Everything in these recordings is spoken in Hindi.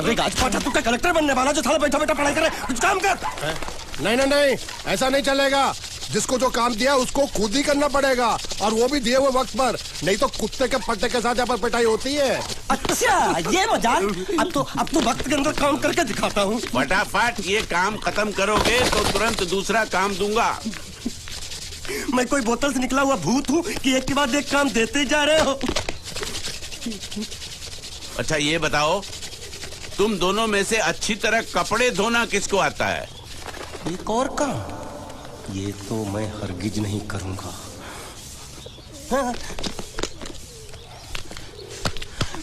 अबे गाजपाटा, तू क्या कलेक्टर बनने वाला जो साला बैठा बैठा पढ़ाई करे? कुछ काम कर। नहीं नहीं नहीं, ऐसा नहीं चलेगा। जिसको जो काम दिया उसको खुद ही करना पड़ेगा, और वो भी दिए हुए वक्त पर, नहीं तो कुत्ते के पट्टे के साथ यहाँ पर पिटाई होती है। अच्छा ये मजाक। अब तो वक्त के अंदर काम करके दिखाता हूँ। फटाफट ये काम खत्म करोगे तो तुरंत दूसरा काम दूंगा। मैं कोई बोतल से निकला हुआ भूत हूँ कि एक के बाद एक काम देते जा रहे हो? अच्छा ये बताओ, तुम दोनों में से अच्छी तरह कपड़े धोना किसको आता है? एक और काम, ये तो मैं हरगिज नहीं करूंगा। हाँ।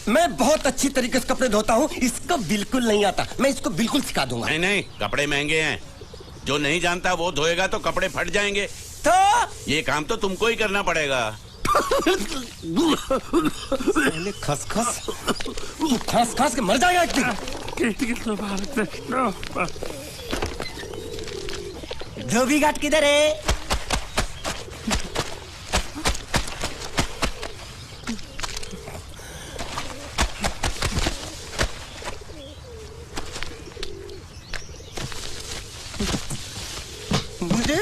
मैं बहुत अच्छी तरीके से कपड़े धोता हूँ, इसको बिल्कुल नहीं आता। मैं इसको बिल्कुल सिखा दूंगा। नहीं नहीं, कपड़े महंगे हैं, जो नहीं जानता वो धोएगा तो कपड़े फट जाएंगे। तो ये काम तो तुमको ही करना पड़ेगा। खसखस, तू खस खस के मर जाएगा एक दिन। धोबी घाट किधर है? मुझे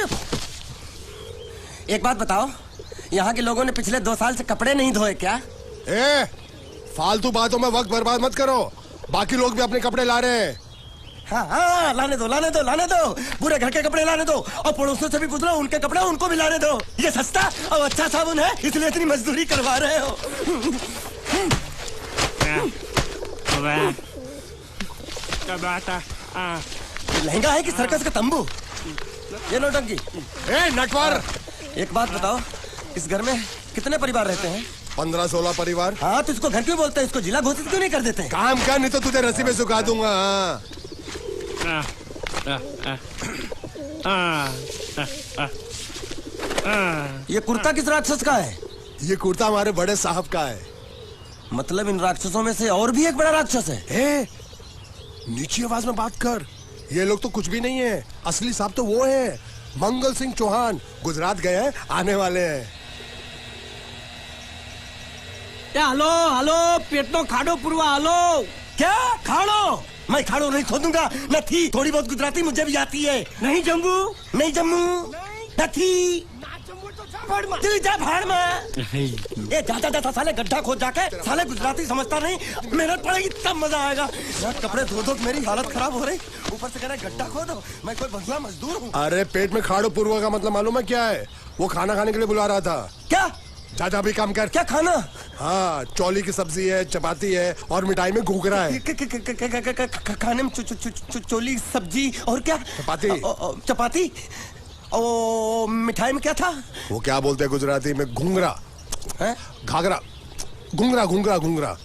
एक बात बताओ, यहाँ के लोगों ने पिछले 2 साल से कपड़े नहीं धोए क्या? फालतू बातों में वक्त बर्बाद मत करो। बाकी लोग भी अपने कपड़े ला रहे हैं। हाँ, लाने दो लाने दो लाने दो। पूरे घर के कपड़े लाने दो, और पड़ोसियों से भी पूछ लो, उनके कपड़े उनको भी लाने दो। ये सस्ता और अच्छा साबुन है, इसलिए इतनी मजदूरी करवा रहे हो। लहंगा है कि सर्कस का तंबू? ये नौटंकी। नटवर, एक बात बताओ, इस घर में कितने परिवार रहते हैं? 15-16 परिवार। हाँ, तो इसको घर क्यों बोलते हैं? इसको जिला घोषित क्यों नहीं कर देते? काम कर, नहीं तो तुझे रस्सी में सुखा दूंगा। ये कुर्ता किस राक्षस का है? ये कुर्ता हमारे बड़े साहब का है। मतलब इन राक्षसों में से और भी एक बड़ा राक्षस है? नीची आवाज में बात कर। ये लोग तो कुछ भी नहीं है, असली साहब तो वो है, मंगल सिंह चौहान। गुजरात गए हैं, आने वाले हैं। हालो हालो, पेटनो खाड़ो पुरवा हालो। क्या खाड़ो? मैं खाड़ो नहीं खोदूंगा। न थी, थोड़ी बहुत गुजराती मुझे भी आती है। नहीं जम्मू, नहीं जम्मू, न थी। तू जा भाड़ में। ये जाता जाता साले गड्ढा खोद जाके, साले गुजराती समझता नहीं, मेहनत पड़ेगी तब मजा आएगा। यार कपड़े धो धो मेरी हालत खराब हो रही, ऊपर से कह रहा है गड्ढा खोदो। मैं कोई बंधुआ मजदूर हूँ? अरे पेट में खाड़ो पूर्वा का मतलब मालूम है क्या है? वो खाना खाने के लिए बुला रहा था। क्या? जा भी काम कर। क्या खाना? हाँ, चौली की सब्जी है, चपाती है, और मिठाई में घूघरा है। खाने में चोली सब्जी और क्या? चपाती। चपाती। ओ मिठाई में क्या था? वो क्या बोलते हैं गुजराती में? घूंघरा। घाघरा। घूंघरा घूंघरा घूंघरा।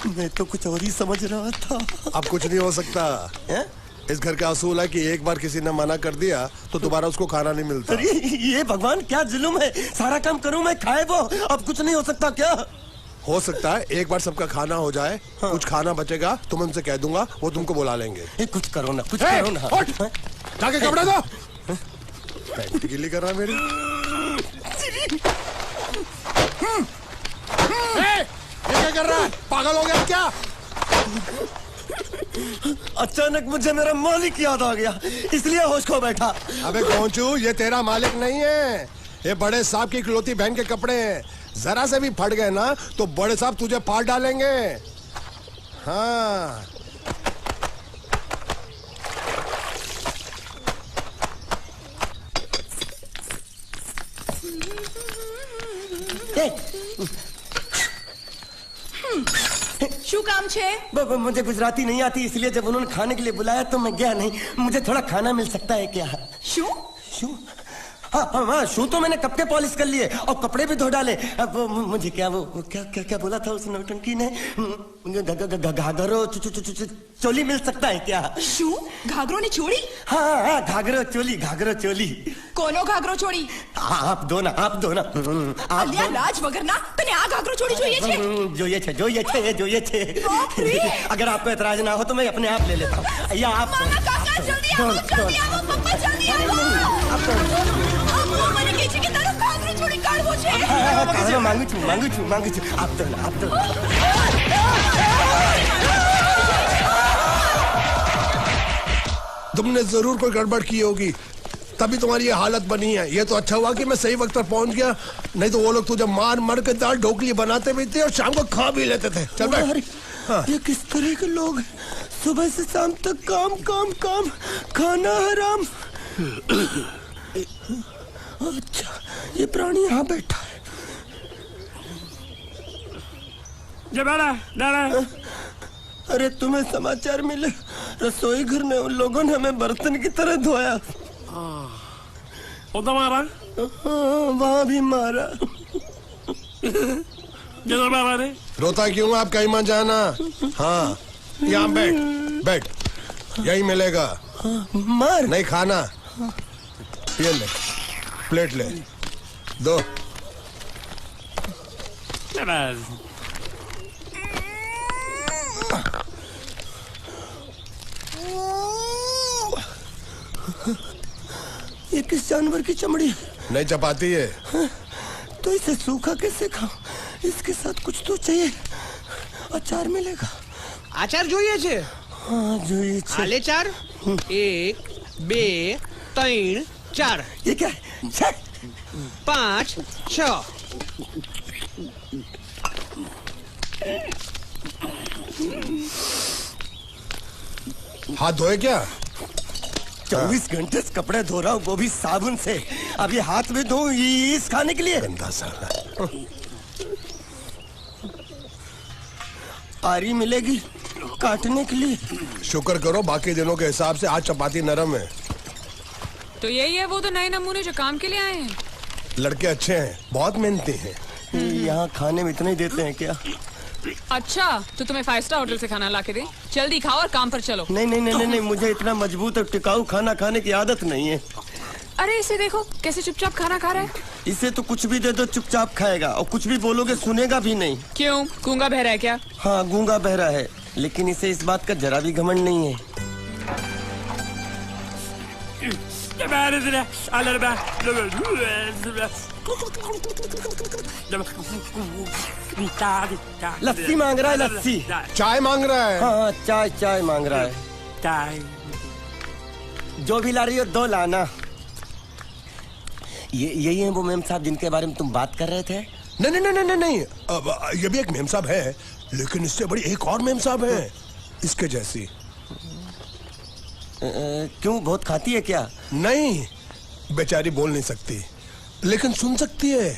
मैं तो कुछ और ही समझ रहा था। अब कुछ नहीं हो सकता है? इस घर का असूल है कि एक बार किसी ने मना कर दिया तो दोबारा उसको खाना नहीं मिलता। अरे ये भगवान क्या जुल्म है, सारा काम करूं मैं, खाए वो। अब कुछ नहीं हो सकता क्या? हो सकता है एक बार सबका खाना हो जाए। हाँ। कुछ खाना बचेगा तो मैं उनसे कह दूंगा, वो तुमको बुला लेंगे। कुछ करो ना, कुछ करो ना। जाके कपड़े दो। पैंट गीली कर रहा है मेरी। ये क्या कर रहा है? पागल हो गया क्या? अचानक मुझे मेरा मालिक याद आ गया, इसलिए होश खो बैठा। अबे गोंचू, ये तेरा मालिक नहीं है, ये बड़े साहब की इकलौती बहन के कपड़े हैं। जरा से भी फट गए ना तो बड़े साहब तुझे फाड़ डालेंगे। हाँ। શું કામ છે? मुझे गुजराती नहीं आती, इसलिए जब उन्होंने खाने के लिए बुलाया तो मैं गया नहीं। मुझे थोड़ा खाना मिल सकता है क्या? શું? शू? हाँ, शू तो मैंने कब के पॉलिश कर लिए और कपड़े भी धो डाले। अब मुझे क्या क्या बोला था उस नौटंकी ने? घाघरो चोली मिल सकता है क्या? શું? ઘાઘરો ને ચોળી? हाँ, घाघरो चोली। કોનો ઘાઘરો ચોળી? आप दो ना। અલ્યા લાજ વગરના, તને આ ઘાઘરો ચોળી જોઈએ છે? જોઈએ છે। अगर आपको एतराज ना हो तो मैं अपने आप ले लेता हूँ। या आप મામા કાકા જલ્દી આવો, પપ્પા જલ્દી આવો। મને કહે છે કે તારો ઘાઘરો ચોળી કાઢવો मुझे। मांगू छू आप तो तुमने जरूर कोई गड़बड़ की होगी, तभी तुम्हारी ये हालत बनी है। ये तो अच्छा हुआ कि मैं सही वक्त पर पहुंच गया, नहीं तो वो लोग तुझे मार के दाल ढोकली बनाते भी थे और शाम को खा भी लेते थे। चल बैठ। हाँ। ये किस तरह के लोग हैं? सुबह से शाम तक काम काम काम, खाना हराम। अच्छा, ये प्राणी यहाँ बैठा है। अरे तुम्हें समाचार मिले? रसोई घर में उन लोगों ने हमें बर्तन की तरह धोया। मारा? वहाँ भी मारा। रोता क्यों? आप कहीं मत जाना। हाँ, यहाँ बैठ, यही मिलेगा। मार नहीं खाना, ये ले, प्लेट ले, दो। ये किस जानवर की चमड़ी है? नहीं चपाती है। तो इसे सूखा कैसे खाऊं? इसके साथ कुछ तो चाहिए। अचार मिलेगा? आचार જોઈએ છે? हाँ જોઈએ છે। આલે ચાર 1 2 3 4 ये क्या है? 5 6 हाथ धोए क्या? 24 घंटे से कपड़े धो रहा हूँ, वो भी साबुन से। अब ये हाथ में धो इस खाने के लिए? गंदा साला। आरी मिलेगी काटने के लिए? शुक्र करो बाकी दिनों के हिसाब से आज चपाती नरम है। तो यही है वो तो नए नमूने जो काम के लिए आए हैं। लड़के अच्छे हैं, बहुत मेहनती हैं। यहाँ खाने में इतना ही देते हैं क्या? अच्छा, तो तुम्हें 5 स्टार होटल से खाना लाके दे। जल्दी खाओ और काम पर चलो। नहीं, मुझे इतना मजबूत और टिकाऊ खाना खाने की आदत नहीं है। अरे इसे देखो कैसे चुपचाप खाना खा रहा है। इसे तो कुछ भी दे दो चुपचाप खाएगा, और कुछ भी बोलोगे सुनेगा भी नहीं। क्यों, गूंगा बहरा है क्या? हाँ, गूंगा बहरा है, लेकिन इसे इस बात का जरा भी घमंड नहीं है। लस्सी मांग रहा है, लस्सी। चाय मांग रहा है। हाँ, चाय मांग रहा है। चाय जो भी ला रही हो 2 लाना। यही है वो मेम साहब जिनके बारे में तुम बात कर रहे थे? नहीं। अब ये भी एक मेम साहब है, लेकिन इससे बड़ी एक और मेम साहब है, इसके जैसी। क्यों, बहुत खाती है क्या? नहीं, बेचारी बोल नहीं सकती, लेकिन सुन सकती है।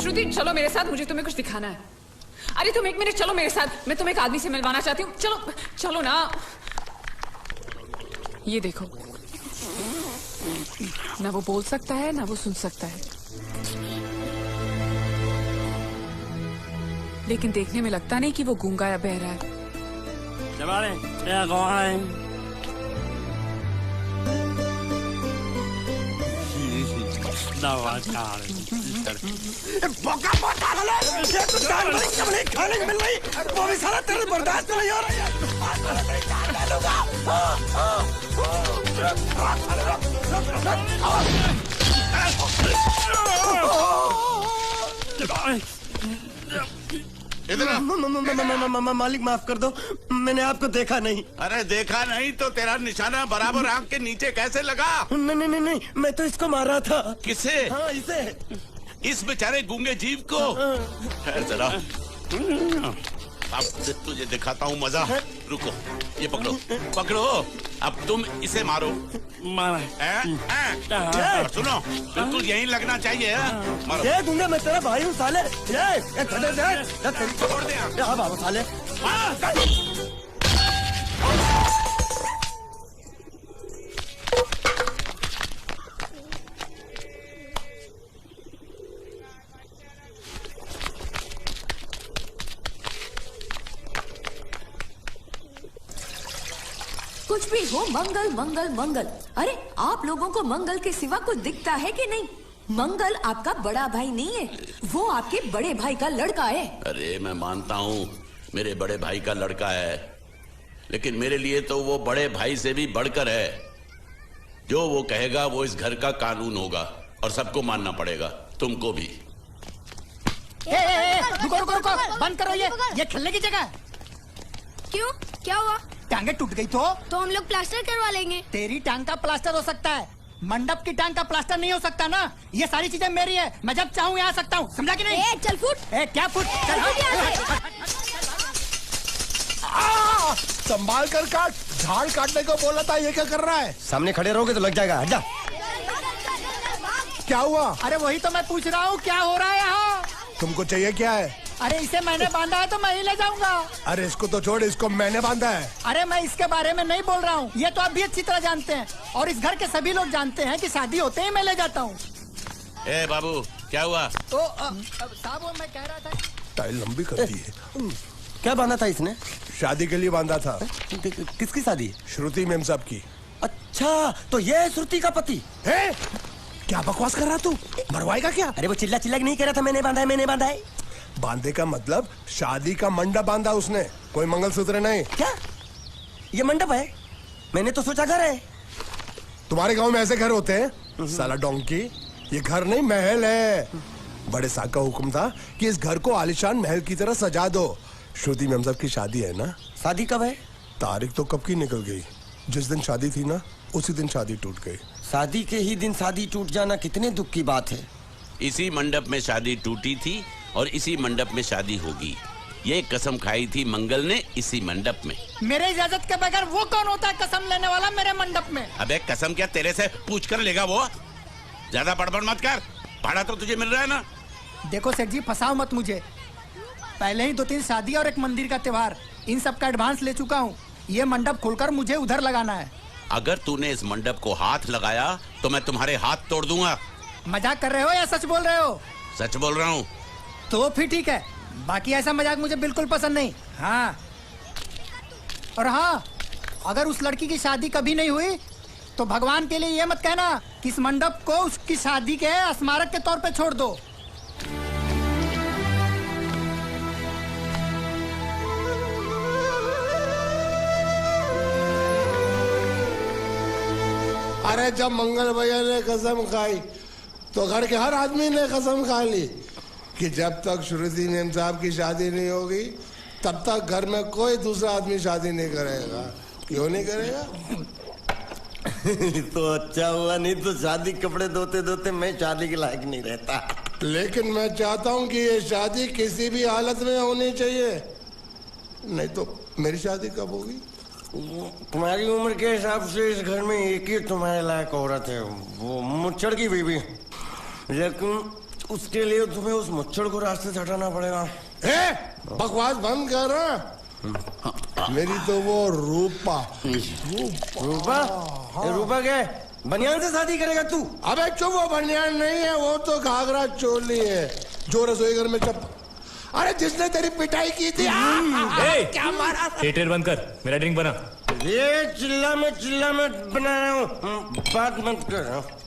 श्रुति, चलो मेरे साथ, मुझे तुम्हें कुछ दिखाना है। अरे तुम 1 मिनट चलो मेरे साथ, मैं तुम्हें एक आदमी से मिलवाना चाहती हूँ। चलो ना। ये देखो, ना वो बोल सकता है ना वो सुन सकता है, लेकिन देखने में लगता नहीं कि वो गूंगा या बहरा है। खाने को मिल रही, वो भी सारा तेरे बर्दाश्त नहीं हो रहा मालिक माफ कर दो, मैंने आपको देखा नहीं। अरे देखा नहीं तो तेरा निशाना बराबर आंख के नीचे कैसे लगा? नहीं, मैं तो इसको मार रहा था। किसे? हाँ, इसे। इस बेचारे गूंगे जीव को? ठहर जरा, अब तुझे दिखाता हूँ मजा। रुको, ये पकड़ो। अब तुम इसे मारो। सुनो, बिल्कुल यहीं लगना चाहिए। मारो। ये गूंगा, मैं तेरा भाई हूँ साले। छोड़ दे। हाँ बाबा साले। कुछ भी हो, मंगल मंगल मंगल। अरे आप लोगों को मंगल के सिवा कुछ दिखता है कि नहीं? मंगल आपका बड़ा भाई नहीं है, वो आपके बड़े भाई का लड़का है। अरे मैं मानता हूँ, मेरे बड़े भाई का लड़का है, लेकिन मेरे लिए तो वो बड़े भाई से भी बढ़कर है। जो वो कहेगा वो इस घर का कानून होगा और सबको मानना पड़ेगा, तुमको भी। रुको रुको रुको, बंद करो ये खेलने की जगह है। क्यों, क्या हुआ? टांगे टूट गई तो हम लोग प्लास्टर करवा लेंगे। तेरी टांग का प्लास्टर हो सकता है, मंडप की टांग का प्लास्टर नहीं हो सकता ना। ये सारी चीजें मेरी है, मैं जब चाहूँ यहाँ आ सकता हूँ, समझा कि नहीं? चल फुट। क्या फुट? चल संभाल कर काट, झाड़ काटने को बोला था, ये क्या कर रहा है? सामने खड़े रहोगे तो लग जाएगा, हट जा। क्या हुआ? अरे वही तो मैं पूछ रहा हूँ, क्या हो रहा है यहाँ? तुमको चाहिए क्या है? अरे इसे मैंने बांधा है तो मैं ही ले जाऊंगा। अरे इसको तो छोड़, इसको मैंने बांधा है। अरे मैं इसके बारे में नहीं बोल रहा हूँ, ये तो आप भी अच्छी तरह जानते हैं और इस घर के सभी लोग जानते हैं कि शादी होते ही मैं ले जाता हूँ। ए बाबू, क्या हुआ? तो साहब वो मैं कह रहा था। टाइल लंबी कर दी है। क्या बांधा था इसने? शादी के लिए बांधा था। किसकी शादी? श्रुति मेम साहब की। अच्छा, तो ये है श्रुति का पति है? क्या बकवास कर रहा तू? मरवाएगा क्या? अरे वो चिल्ला चिल्ला के नहीं कह रहा था मैंने बांधा है, मैंने बांधा है। बांधे का मतलब शादी का मंडप बांधा उसने, कोई मंगलसूत्र नहीं। क्या ये मंडप है? मैंने तो सोचा घर है। तुम्हारे गांव में ऐसे घर होते हैं? साला डोंकी, ये घर नहीं महल है। बड़े साहब का हुक्म था कि इस घर को आलीशान महल की तरह सजा दो। श्रुति मेम साहब की शादी है ना? शादी कब है? तारीख तो कब की निकल गई, जिस दिन शादी थी ना उसी दिन शादी टूट गई। शादी के ही दिन शादी टूट जाना कितने दुख की बात है। इसी मंडप में शादी टूटी थी और इसी मंडप में शादी होगी। ये कसम खाई थी मंगल ने इसी मंडप में। मेरे इजाजत के बगैर वो कौन होता है कसम लेने वाला मेरे मंडप में? अबे कसम क्या तेरे से पूछ कर लेगा वो? ज्यादा बड़बड़ मत कर, भाड़ा तो तुझे मिल रहा है ना। देखो सेठ जी, फंसाओ मत मुझे। पहले ही 2-3 शादी और एक मंदिर का त्योहार, इन सब का एडवांस ले चुका हूँ। ये मंडप खोलकर मुझे उधर लगाना है। अगर तूने इस मंडप को हाथ लगाया तो मैं तुम्हारे हाथ तोड़ दूंगा। मजाक कर रहे हो या सच बोल रहे हो? सच बोल रहा हूँ। तो फिर ठीक है, बाकी ऐसा मजाक मुझे बिल्कुल पसंद नहीं। हाँ, और हाँ, अगर उस लड़की की शादी कभी नहीं हुई तो भगवान के लिए ये मत कहना कि इस मंडप को उसकी शादी के स्मारक के तौर पे छोड़ दो। अरे जब मंगल भैया ने कसम खाई तो घर के हर आदमी ने कसम खा ली कि जब तक श्रुति मेम साहब की शादी नहीं होगी तब तक घर में कोई दूसरा आदमी शादी नहीं करेगा। क्यों नहीं करेगा? तो अच्छा हुआ, नहीं तो शादी कपड़े धोते धोते मैं शादी के लायक नहीं रहता। लेकिन मैं चाहता हूँ कि ये शादी किसी भी हालत में होनी चाहिए, नहीं तो मेरी शादी कब होगी? तुम्हारी उम्र के हिसाब से इस घर में एक ही तुम्हारे लायक औरत है, वो मुच्छड़ की बीवी। लेकिन उसके लिए तुम्हें उस मुच्छड़ को रास्ते से हटाना पड़ेगा। बकवास बंद कर। मेरी तो वो रूपा। रूपा? रूपा क्या है? बनियान से शादी करेगा तू? अबे चुप, वो बनियान नहीं है, वो तो घाघरा चोली है जो रसोई घर में चप। अरे जिसने तेरी पिटाई की थी। क्या मारा? थिएटर बंद कर, मेरा ड्रिंक बना। ये चिल्ला मत बना रहा हूँ, बात मत कर।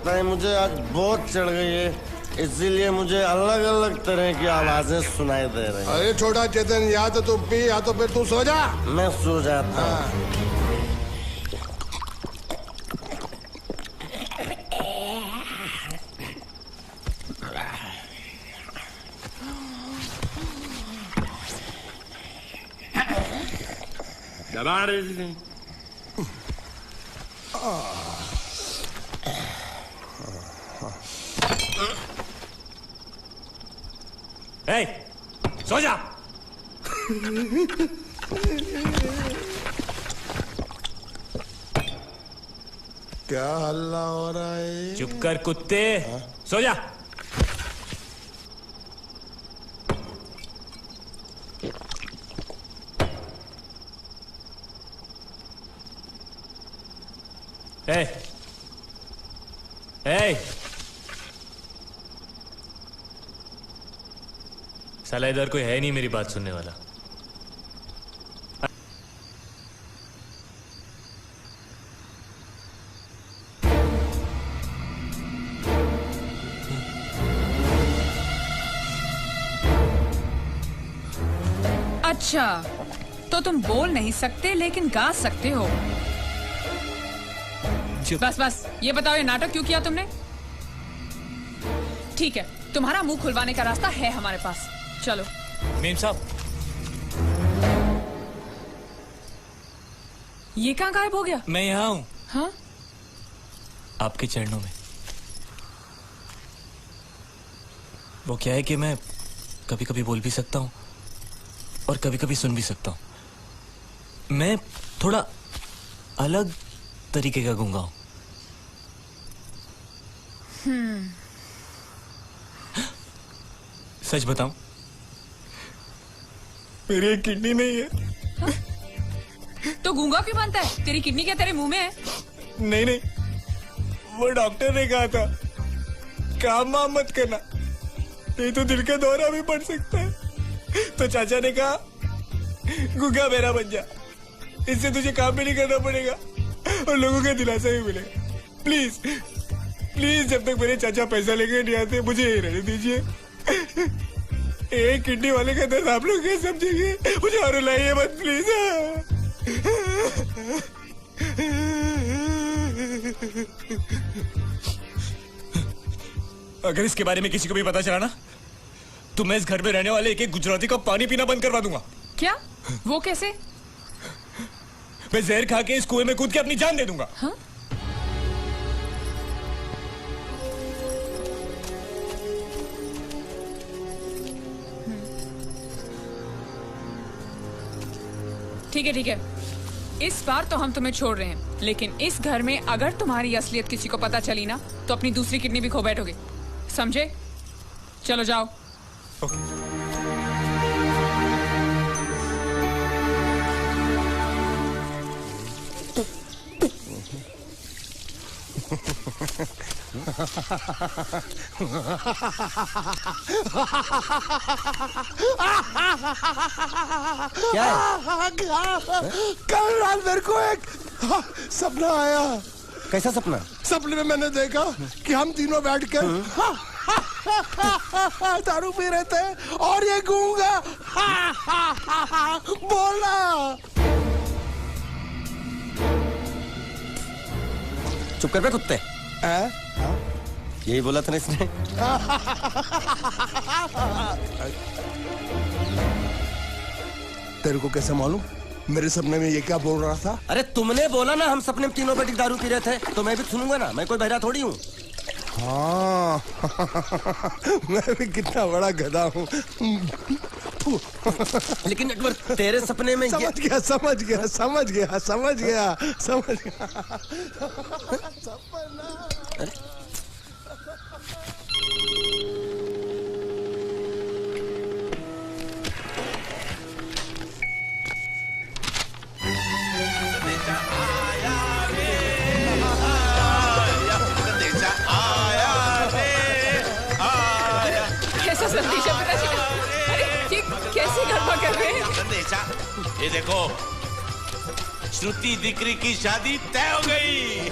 लगता है मुझे आज बहुत चढ़ गई है, इसीलिए मुझे अलग अलग तरह की आवाजें सुनाई दे रही हैं। अरे छोटा चेतन, या तो तू पी या तो फिर तू सो जा। मैं सो जाता हूँ। सो जा। क्या हल्ला हो रहा है? चुप कर कुत्ते, सो जा। ए, साला इधर कोई है नहीं मेरी बात सुनने वाला। अच्छा, तो तुम बोल नहीं सकते लेकिन गा सकते हो। बस बस ये बताओ, ये नाटक क्यों किया तुमने? ठीक है, तुम्हारा मुंह खुलवाने का रास्ता है हमारे पास, चलो। मेम साहब, ये कहाँ गायब हो गया? मैं यहाँ हूँ। हाँ? आपके चरणों में। वो क्या है कि मैं कभी कभी बोल भी सकता हूँ और कभी कभी सुन भी सकता हूँ। मैं थोड़ा अलग तरीके का गूंगा हूँ। सच बताऊं, मेरी एक किडनी नहीं है। तो गूंगा क्यों बनता है? तेरी किडनी क्या तेरे मुंह में है? नहीं नहीं, वो डॉक्टर ने कहा था काम वाम मत करना, नहीं तो दिल का दौरा भी पड़ सकता है। तो चाचा ने कहा गूंगा मेरा बन जा, इससे तुझे काम भी नहीं करना पड़ेगा और लोगों का दिलासा भी मिलेगा। प्लीज प्लीज, जब तक मेरे चाचा पैसा लेके नहीं आते मुझे यही रहने दीजिए। एक किडनी वाले का दर्द आप लोग क्या समझेंगे? मुझे और रुलाइए मत प्लीज। अगर इसके बारे में किसी को भी पता चला ना, तो मैं इस घर में रहने वाले एक एक गुजराती का पानी पीना बंद करवा दूंगा। क्या? वो कैसे? मैं जहर खा के इस कुएं में कूद के अपनी जान दे दूंगा। हाँ? ठीक है ठीक है, इस बार तो हम तुम्हें छोड़ रहे हैं, लेकिन इस घर में अगर तुम्हारी असलियत किसी को पता चली ना, तो अपनी दूसरी किडनी भी खो बैठोगे, समझे? चलो जाओ। क्या है? कल रात मेरे को एक सपना आया। कैसा सपना? सपने में मैंने देखा कि हम तीनों बैठ कर दारू पी रहे थे और ये गूंगा बोला। चुप कर बे कुत्ते। यही बोला था ना इसने। तेरे को कैसे मालूम मेरे सपने में ये क्या बोल रहा था? अरे तुमने बोला ना हम सपने में तीनों बैठ दारू पी रहे थे, तो मैं भी सुनूंगा ना, मैं कोई बहरा थोड़ी हूँ। हाँ मैं भी कितना बड़ा गधा हूँ। लेकिन अकबर तेरे सपने में समझ गया समझ गया समझ गया समझ गया समझ गया। कैसा संदेशा पता चला? अरे ये कैसे गड़बड़ कर रहे हैं? संदेशा, ये देखो, श्रुति दिकरी की शादी तय हो गई।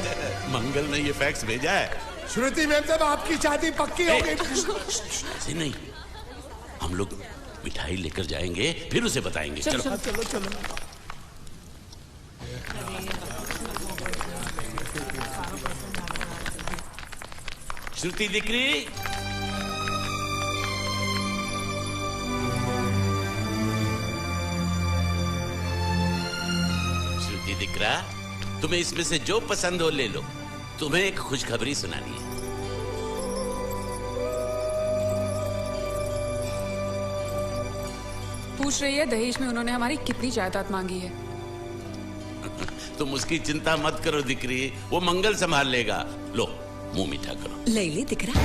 मंगल ने ये फैक्स भेजा है। श्रुति मैम साहब आपकी शादी पक्की हो गई। ऐसे नहीं, हम लोग मिठाई लेकर जाएंगे फिर उसे बताएंगे। चलो चलो चलो चलो। श्रुति दिकरी, श्रुति दिकरा, तुम्हें इसमें से जो पसंद हो ले लो। तुम्हें एक खुशखबरी सुनानी है। पूछ रही है दहेज में उन्होंने हमारी कितनी जायदाद मांगी है। तुम उसकी चिंता मत करो दिकरी, वो मंगल संभाल लेगा। लो मुंह मीठा करो। ले ले दिख रहा।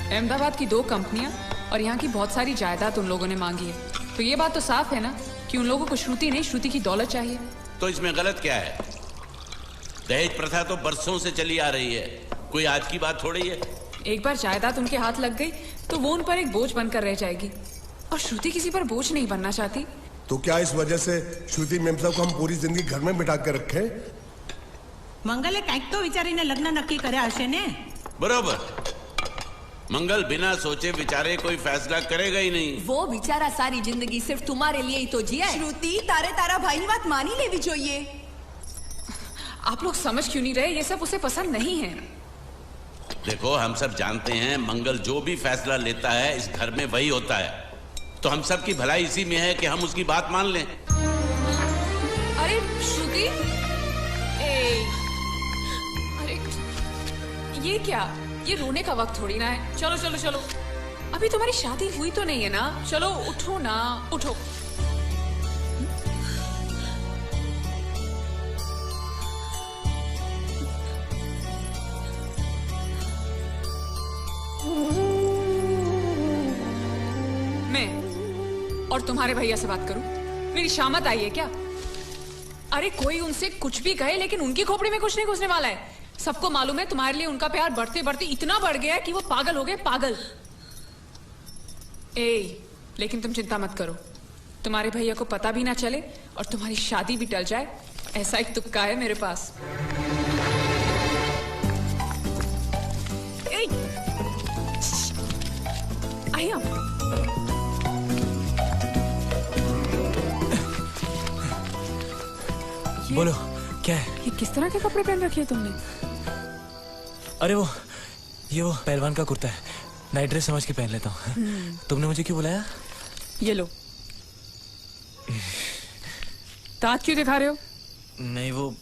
अहमदाबाद की 2 कंपनियां और यहाँ की बहुत सारी जायदाद उन लोगों ने मांगी है, तो ये बात तो साफ है ना कि उन लोगों को श्रुति नहीं, श्रुति की दौलत चाहिए। तो इसमें गलत क्या है? दहेज प्रथा तो बरसों से चली आ रही है, कोई आज की बात थोड़ी है। एक बार जायदाद उनके हाथ लग गई तो वो उन पर एक बोझ बनकर रह जाएगी, और श्रुति किसी पर बोझ नहीं बनना चाहती। तो क्या इस वजह से श्रुति मेम साहब को हम पूरी जिंदगी घर में बिठा के रखे? મંગલે કંઈક તો વિચારીને લગ્ન નક્કી કર્યા હશે ને? बरोबर, मंगल बिना सोचे विचारे कोई फैसला करेगा ही नहीं। वो बेचारा सारी जिंदगी सिर्फ तुम्हारे लिए ही तो जिया है। श्रुति तारे तारा भाई ની વાત માની લેવી જોઈએ। आप लोग समझ क्यों नहीं रहे? ये सब उसे पसंद नहीं है। देखो, हम सब जानते हैं मंगल जो भी फैसला लेता है इस घर में वही होता है, तो हम सब की भलाई इसी में है कि हम उसकी बात मान लें। अरे श्रुति, अरे ये क्या? ये रोने का वक्त थोड़ी ना है। चलो चलो चलो, अभी तुम्हारी शादी हुई तो नहीं है ना? चलो उठो ना, उठो। मैं और तुम्हारे भैया से बात करूं? मेरी शामत आई है क्या? अरे कोई उनसे कुछ भी कहे, लेकिन उनकी खोपड़ी में कुछ नहीं घुसने वाला है। सबको मालूम है तुम्हारे लिए उनका प्यार बढ़ते बढ़ते इतना बढ़ गया है कि वो पागल हो गए, पागल। लेकिन तुम चिंता मत करो, तुम्हारे भैया को पता भी ना चले और तुम्हारी शादी भी टल जाए, ऐसा एक तुक्का है मेरे पास। आइए। बोलो क्या है? ये किस तरह के कपड़े पहन रखे हैं तुमने? अरे वो पहलवान का कुर्ता है, नाइट ड्रेस समझ के पहन लेता हूँ। तुमने मुझे क्यों बुलाया? ये लो। दांत क्यों दिखा रहे हो? नहीं, वो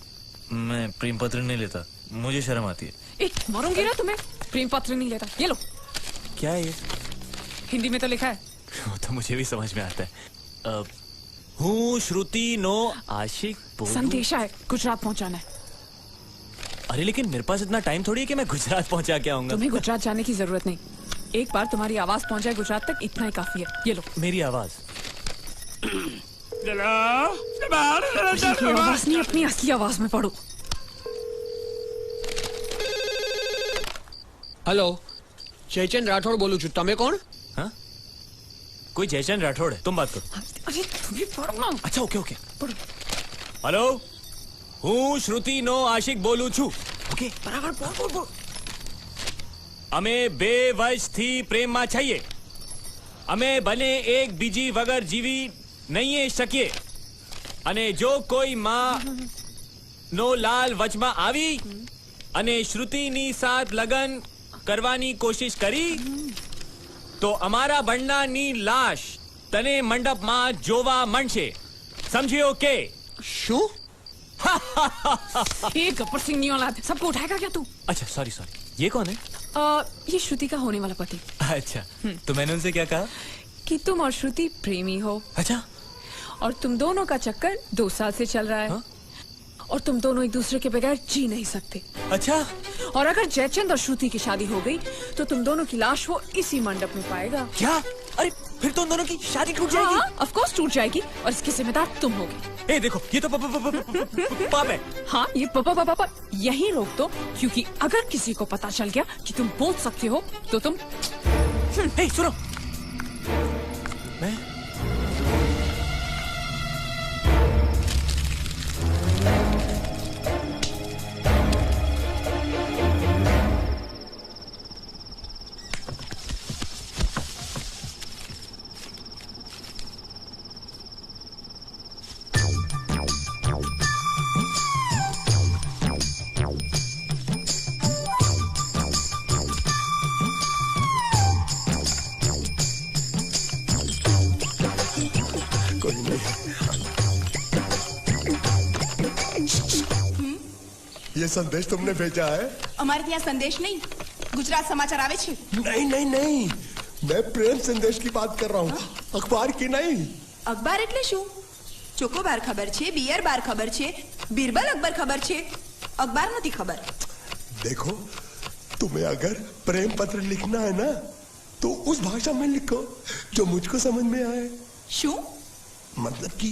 मैं प्रेम पत्र नहीं लेता, मुझे शर्म आती है। मारूंगी ना तुम्हें। प्रेम पत्र नहीं लेता, ये लो। क्या है ये? हिंदी में तो लिखा है। वो तो मुझे भी समझ में आता है। हूँ श्रुति नो आशिक बोलूं। संदेशा है, गुजरात पहुंचाना है। अरे लेकिन मेरे पास इतना टाइम थोड़ी है कि मैं गुजरात पहुंचा के आऊंगा। तुम्हें गुजरात जाने की जरूरत नहीं, एक बार तुम्हारी आवाज पहुंच जाए गुजरात तक, इतना ही काफी है। ये लो। मेरी आवाज? आवाज नहीं, अपनी असली आवाज में पढ़ो। हेलो, जयचंद राठौड़ बोलू छू, तमे कौन? हाँ? कोई जयचंद राठौड़ है, तुम बात करो। अरे तुम भी पढ़ो ना। अच्छा ओके ओके पढ़ो। हेलो, हूँ श्रुति नो आशिक बोलू छू। ओके बराबर बोल बोल बोल। અમે બે વર્ષથી પ્રેમમાં છીએ, અમે ભલે એક બીજી વગર જીવી નહીં શકીએ, અને જો કોઈ માં નો લાલ વચમાં આવી અને શ્રુતિની સાથ લગન કરવાની કોશિશ કરી તો અમારા બંડાની લાશ તને મંડપમાં જોવા મળશે, સમજ્યો કે? શું? ये गब्बर सिंह नहीं औलाद, सबको उठाएगा क्या तू? अच्छा सॉरी सॉरी, ये कौन है? ये श्रुति का होने वाला पति। अच्छा, तो मैंने उनसे क्या कहा? कि तुम और श्रुति प्रेमी हो। अच्छा, और तुम दोनों का चक्कर 2 साल से चल रहा है। हा? और तुम दोनों एक दूसरे के बगैर जी नहीं सकते। अच्छा, और अगर जयचंद और श्रुति की शादी हो गई तो तुम दोनों की लाश वो इसी मंडप में पाएगा। क्या? अरे फिर तो उन दोनों की शादी टूट जाएगी। हाँ, ऑफ कोर्स टूट जाएगी, और इसके जिम्मेदार तुम होगे। देखो, ये तो पाप है। हाँ, ये पापा यही रोक दो, क्योंकि अगर किसी को पता चल गया कि तुम बोल सकते हो तो तुम। सुनो, मैं ये संदेश तुमने भेजा है? અમારે ત્યાં સંદેશ નહીં, ગુજરાત સમાચાર આવે છે। नहीं नहीं नहीं, मैं प्रेम संदेश की बात कर रहा हूँ, अखबार की नहीं। અખબાર એટલે શું? ચોકોબાર ખબર છે, બિયર બાર ખબર છે, બીરબલ અકબર ખબર છે, અખબાર નથી ખબર। देखो, तुम्हें अगर प्रेम पत्र लिखना है ना तो उस भाषा में लिखो जो मुझको समझ में आए। શું? मतलब कि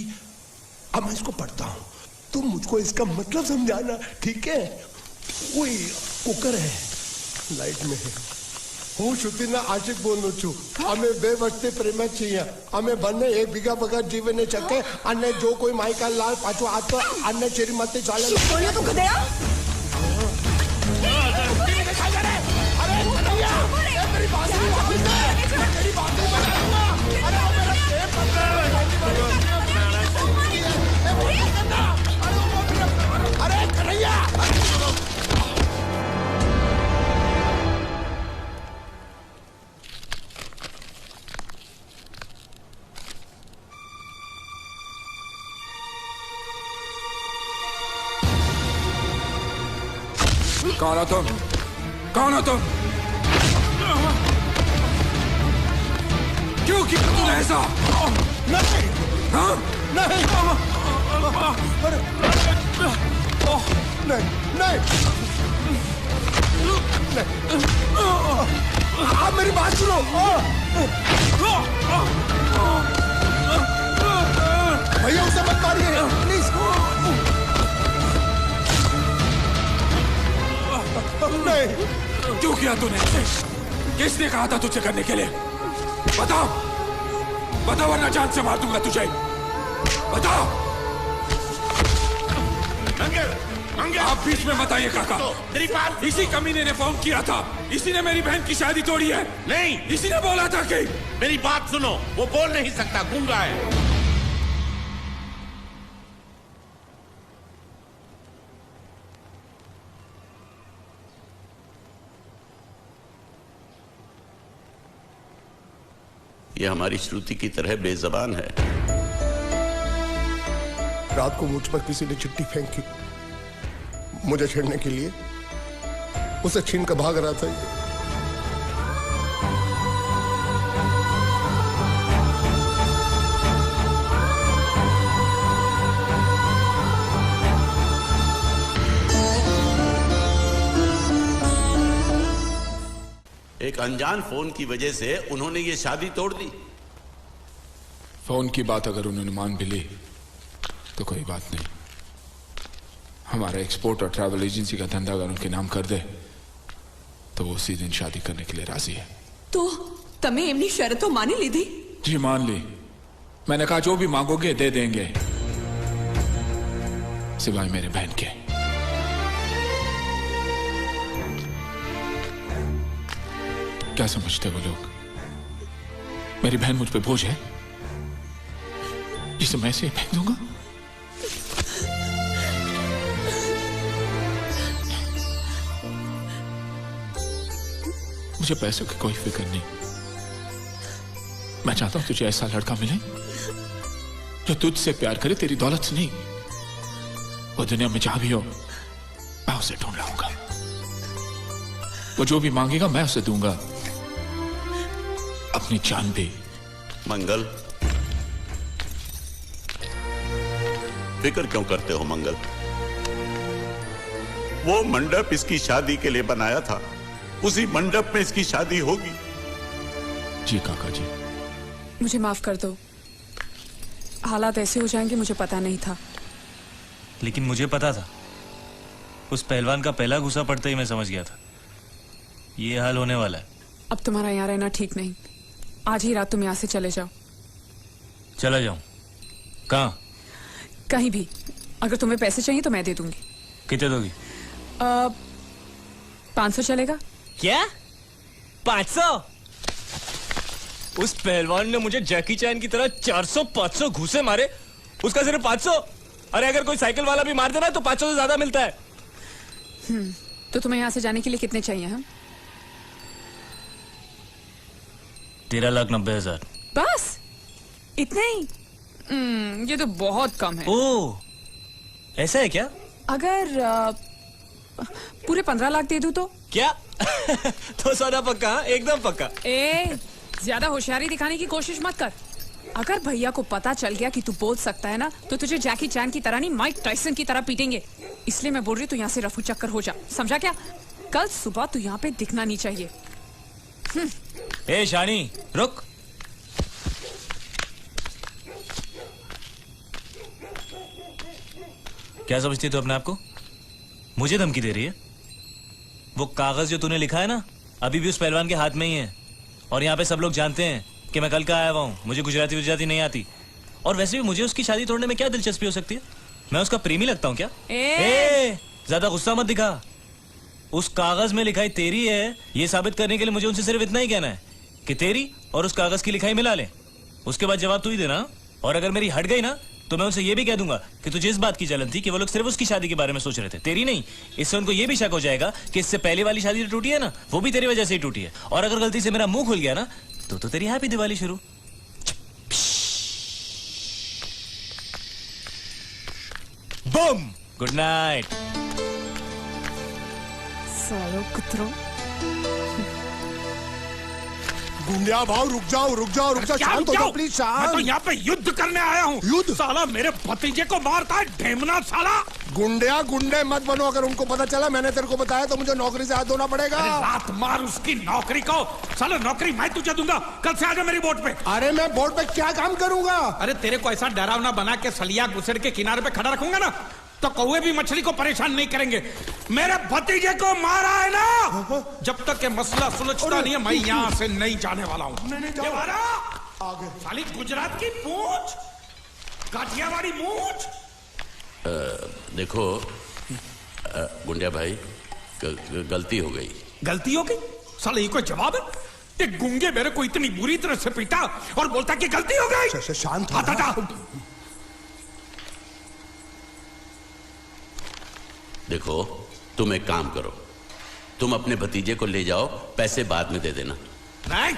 अब मैं इसको पढ़ता हूँ, तुम मुझको इसका मतलब समझाना, ठीक है? कोई कुकर है लाइट में है। હું શ્રુતિના આશિક બોલું છું. અમે 2 વર્ષથી પ્રેમ છીએ. અમે બંને એકબીજા વગર જીવી ન શકે અને જો કોઈ માઈકા લાલ પાછો આ તો આને શ્રીમતી ચાલે. બોલ્યો તું ગધેડા? અરે કનૈયા, એ मेरी बात सुन. मेरी बात सुन. अरे मेरा प्रेम पकड़. अरे कनैया. कौन हो तुम? कौन हो तुम? क्यों किया तूने ऐसा? नहीं, हाँ? नहीं, अरे नहीं, आप मेरी बात सुनो. भैया उसे मत मारिए प्लीज. नहीं. क्यों किया तूने? किसने कहा था तुझे करने के लिए? बताओ, बताओ वरना जान से मार दूंगा तुझे. बताओ. आप बीच में मत आइए काका. तेरी बात. इसी कमीने ने फोन किया था. इसी ने मेरी बहन की शादी तोड़ी है. नहीं, इसी ने बोला था कि. मेरी बात सुनो, वो बोल नहीं सकता, गूंगा है. ये हमारी श्रुति की तरह बेजबान है. रात को मुझ पर किसी ने चिट्ठी फेंकी मुझे छेड़ने के लिए. उसे छीन कर भाग रहा था ये. एक अनजान फोन की वजह से उन्होंने ये शादी तोड़ दी. फोन की बात अगर उन्होंने मान भी ली तो कोई बात नहीं. हमारा एक्सपोर्ट और ट्रैवल एजेंसी का धंधा अगर उनके नाम कर दे तो वो उसी दिन शादी करने के लिए राजी है. तो तमे एमनी शर्तो मानी लीधी? जी मान ली. मैंने कहा जो भी मांगोगे दे देंगे सिवाय मेरे बहन के. क्या समझते हो लोग? मेरी बहन मुझ पे बोझ है जिसे मैं ऐसे ही फेंक दूंगा? मुझे पैसों की कोई फिक्र नहीं. मैं चाहता हूं तुझे ऐसा लड़का मिले जो तुझसे प्यार करे, तेरी दौलत से नहीं. वो दुनिया में जहां भी हो मैं उसे ढूंढ लाऊंगा. वो जो भी मांगेगा मैं उसे दूंगा, अपनी जान भी. मंगल, फिक्र क्यों करते हो मंगल? वो मंडप इसकी शादी के लिए बनाया था. उसी मंडप में इसकी शादी होगी. जी काका जी. मुझे माफ कर दो. हालात ऐसे हो जाएंगे मुझे पता नहीं था. लेकिन मुझे पता था. उस पहलवान का पहला गुस्सा पड़ते ही मैं समझ गया था ये हाल होने वाला है. अब तुम्हारा यहाँ रहना ठीक नहीं. आज ही रात तुम यहाँ से चले जाओ. चला जाऊं? कहाँ? कहीं भी. अगर तुम्हें पैसे चाहिए तो मैं दे दूंगी. कितने दोगी? 500 चलेगा? क्या? 500? उस पहलवान ने मुझे जैकी चैन की तरह 400-500 घूसे मारे, उसका सिर्फ 500? अरे अगर कोई साइकिल वाला भी मार देना तो 500 से ज्यादा मिलता है. तो तुम्हें यहाँ से जाने के लिए कितने चाहिए? हम 13,90,000. बस इतने ही? ये तो बहुत कम है. ओह, ऐसा है क्या? अगर पूरे 15 लाख दे दूं तो? क्या? तो सौदा पक्का? एकदम पक्का. ए, ज्यादा होशियारी दिखाने की कोशिश मत कर. अगर भैया को पता चल गया कि तू बोल सकता है ना तो तुझे जैकी चैन की तरह नहीं माइक टाइसन की तरह पीटेंगे. इसलिए मैं बोल रही हूँ तू यहाँ से रफू चक्कर हो जा. समझा क्या? कल सुबह तू यहाँ पे दिखना नहीं चाहिए. ए शानी, रुक. क्या समझती है तू अपने आप को? मुझे धमकी दे रही है? वो कागज जो तूने लिखा है ना, अभी भी उस पहलवान के हाथ में ही है। और यहाँ पे सब लोग जानते हैं कि मैं कल का आया हुआ हूँ, मुझे गुजराती नहीं आती। और वैसे भी मुझे उसकी शादी तोड़ने में क्या दिलचस्पी हो सकती है? मैं उसका प्रेमी लगता हूँ क्या? ज्यादा गुस्सा मत दिखा। उस कागज में लिखाई तेरी है, ये साबित करने के लिए मुझे उनसे सिर्फ इतना ही कहना है कि तेरी और उस कागज की लिखाई मिला ले। उसके बाद जवाब तू ही देना। और अगर मेरी हट गई ना तो मैं उनसे ये भी कह दूंगा कि तुझे इस बात की जलन थी कि वो लोग सिर्फ उसकी शादी के बारे में सोच रहे थे, तेरी नहीं। इससे उनको ये भी शक हो जाएगा कि इससे पहले वाली शादी जो टूटी है ना, वो भी तेरी वजह से ही टूटी है। और अगर गलती से मेरा मुंह खुल गया ना तो तेरी हैप्पी दिवाली शुरू। बम। Good night. सालो कुत्रों। गुंडिया भाव रुक जाओ शांत हो जाओ प्लीज शांत। मैं तो यहाँ पे युद्ध करने आया हूँ। युद्ध? साला मेरे भतीजे को मारता है ढेमना साला। गुंडे मत बनो। अगर उनको पता चला मैंने तेरे को बताया तो मुझे नौकरी से हाथ धोना पड़ेगा। अरे लात मार उसकी नौकरी को। साला नौकरी मैं तुझे दूंगा, कल से आजा मेरी बोट पे। अरे मैं बोट पे क्या काम करूंगा? अरे तेरे को ऐसा डरावना बना के सलिया गुसर के किनारे पे खड़ा रखूंगा ना तो कौवे भी मछली को परेशान नहीं करेंगे। मेरे भतीजे को मारा है ना, जब तक ये मसला सुलझता नहीं है मैं यहाँ से नहीं जाने वाला हूँ। साली गुजरात की पूंछ, काठियावाड़ी मूंछ। देखो गुंडिया भाई, गलती हो गई। गलती हो गई? साले ये कोई जवाब है? ये गुंगे मेरे को इतनी बुरी तरह से पीटा और बोलता कि गलती हो गई। शांत हो। देखो तुम एक काम करो, तुम अपने भतीजे को ले जाओ, पैसे बाद में दे देना। नहीं,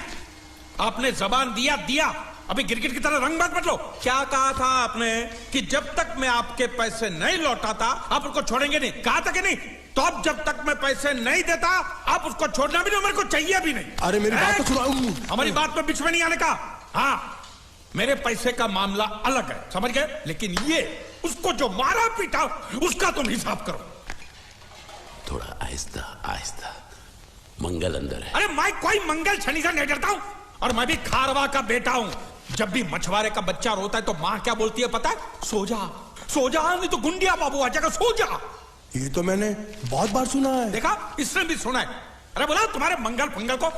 आपने जबान दिया, अभी गिरगिट की तरह रंग मत बदलो। क्या कहा था आपने कि जब तक मैं आपके पैसे नहीं लौटाता आप उसको छोड़ेंगे नहीं? कहा था कि नहीं? तो अब जब तक मैं पैसे नहीं देता आप उसको छोड़ना भी नहीं, मेरे को चाहिए भी नहीं। अरे मेरी बात तो सुनो। हमारी बात में बीच में नहीं आने का। हाँ, मेरे पैसे का मामला अलग है, समझ गए? लेकिन ये उसको जो मारा पीटा उसका तुम हिसाब करो। थोड़ा आहिस्ता आहिस्ता, मंगल अंदर है। अरे मैं कोई मंगल शनि से नहीं डरता हूं, और मैं भी खारवा का बेटा हूं। जब भी मछुआरे का बच्चा रोता है तो माँ क्या बोलती है पता है? सो जा, नहीं तो गुंडिया बाबू आ जाएगा, सो जा। ये तो मैंने बहुत बार सुना है। देखा, इसने भी सुना है। अरे बोला तुम्हारे मंगल फंगल को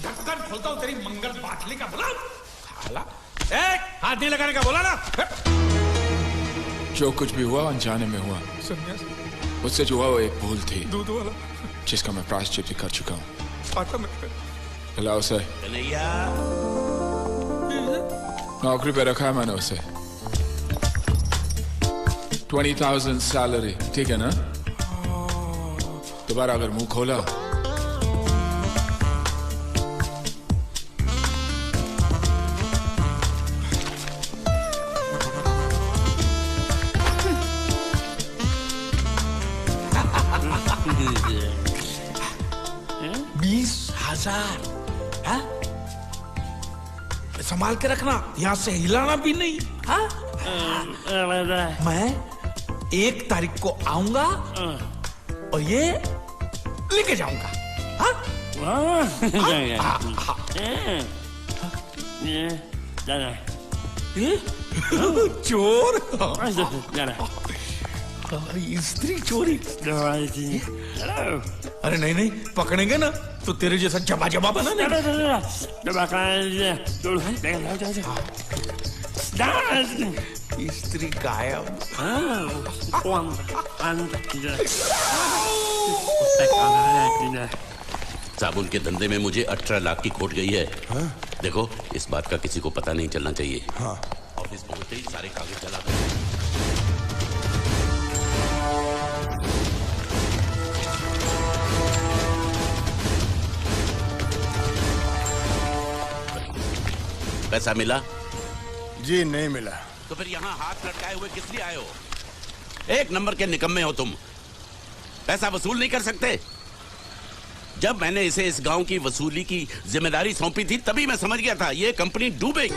ढक्कन खोलता हूं तेरी मंगल बाटली का। बोला हाथ नहीं लगाने का, बोला ना। जो कुछ भी हुआ अनजाने में हुआ। मुझसे जो हुआ वो एक भूल थी, दूध वाला, जिसका मैं प्रायश्चित कर चुका हूँ। बुलाओ उसे। नौकरी पे रखा है मैंने उसे। 20,000 सैलरी, ठीक है ना? दोबारा अगर मुंह खोला संभाल के रखना, यहाँ से हिलाना भी नहीं। हाँ? मैं 1 तारीख को आऊंगा और ये लेके जाऊंगा। चोर, स्त्री चोरी। अरे नहीं, पकड़ेंगे ना तो तेरे जैसा जबा बना नहीं। स्त्री गायब। साबुन के धंधे में मुझे 18 लाख की खोट गई है। देखो, इस बात का किसी को पता नहीं चलना चाहिए। ऑफिस पहुंचते ही सारे कागज जला दो। पैसा मिला? जी नहीं मिला। तो फिर यहाँ हाथ लटकाए हुए किस लिए आए हो? एक नंबर के निकम्मे हो तुम। पैसा वसूल नहीं कर सकते? जब मैंने इसे इस गांव की वसूली की जिम्मेदारी सौंपी थी तभी मैं समझ गया था ये कंपनी डूबेगी।